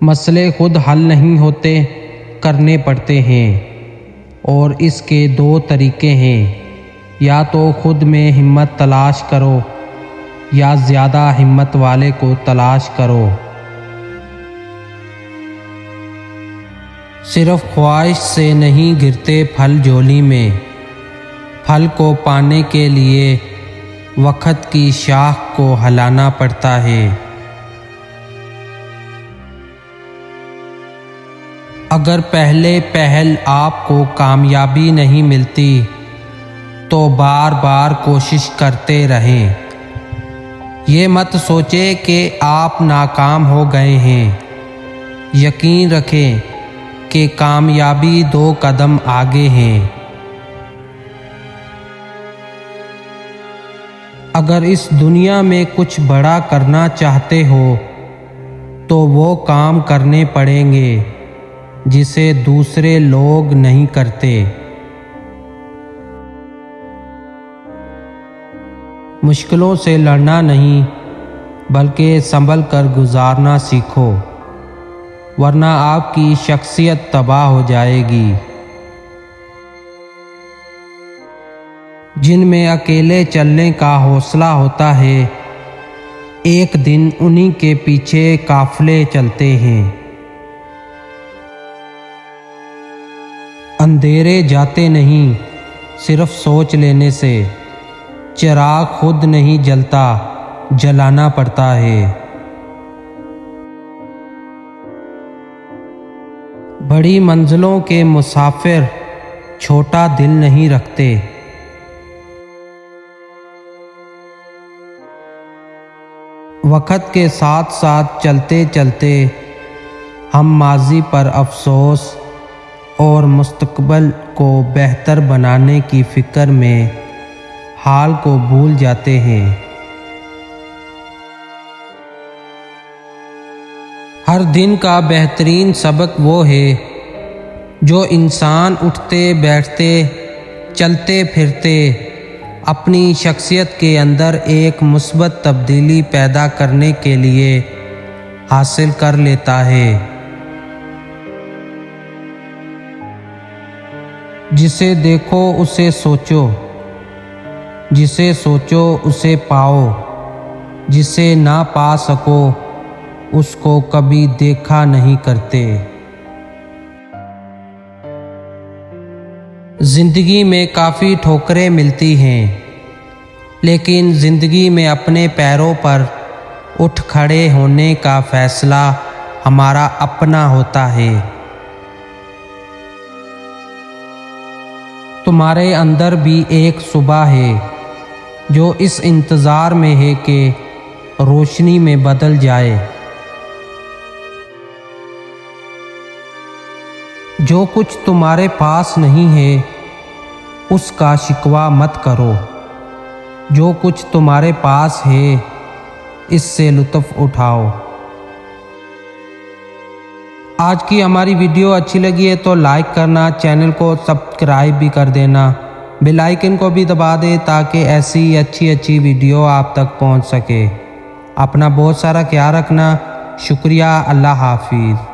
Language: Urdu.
مسئلے خود حل نہیں ہوتے، کرنے پڑتے ہیں، اور اس کے دو طریقے ہیں، یا تو خود میں ہمت تلاش کرو یا زیادہ ہمت والے کو تلاش کرو۔ صرف خواہش سے نہیں گرتے پھل جھولی میں، پھل کو پانے کے لیے وقت کی شاخ کو ہلانا پڑتا ہے۔ اگر پہلے پہل آپ کو کامیابی نہیں ملتی تو بار بار کوشش کرتے رہیں۔ یہ مت سوچیں کہ آپ ناکام ہو گئے ہیں، یقین رکھیں کہ کامیابی 2 قدم آگے ہیں۔ اگر اس دنیا میں کچھ بڑا کرنا چاہتے ہو تو وہ کام کرنے پڑیں گے جسے دوسرے لوگ نہیں کرتے۔ مشکلوں سے لڑنا نہیں بلکہ سنبھل کر گزارنا سیکھو، ورنہ آپ کی شخصیت تباہ ہو جائے گی۔ جن میں اکیلے چلنے کا حوصلہ ہوتا ہے، ایک دن انہی کے پیچھے قافلے چلتے ہیں۔ اندھیرے جاتے نہیں صرف سوچ لینے سے، چراغ خود نہیں جلتا، جلانا پڑتا ہے۔ بڑی منزلوں کے مسافر چھوٹا دل نہیں رکھتے۔ وقت کے ساتھ ساتھ چلتے چلتے ہم ماضی پر افسوس اور مستقبل کو بہتر بنانے کی فکر میں حال کو بھول جاتے ہیں۔ ہر دن کا بہترین سبق وہ ہے جو انسان اٹھتے بیٹھتے چلتے پھرتے اپنی شخصیت کے اندر ایک مثبت تبدیلی پیدا کرنے کے لیے حاصل کر لیتا ہے۔ جسے دیکھو اسے سوچو، جسے سوچو اسے پاؤ، جسے نہ پا سکو اس کو کبھی دیکھا نہیں کرتے۔ زندگی میں کافی ٹھوکریں ملتی ہیں، لیکن زندگی میں اپنے پیروں پر اٹھ کھڑے ہونے کا فیصلہ ہمارا اپنا ہوتا ہے۔ تمہارے اندر بھی ایک صبح ہے جو اس انتظار میں ہے کہ روشنی میں بدل جائے۔ جو کچھ تمہارے پاس نہیں ہے اس کا شکوہ مت کرو، جو کچھ تمہارے پاس ہے اس سے لطف اٹھاؤ۔ آج کی ہماری ویڈیو اچھی لگی ہے تو لائک کرنا، چینل کو سبسکرائب بھی کر دینا، بیل آئیکن کو بھی دبا دے تاکہ ایسی اچھی ویڈیو آپ تک پہنچ سکے۔ اپنا بہت سارا خیال رکھنا، شکریہ، اللہ حافظ۔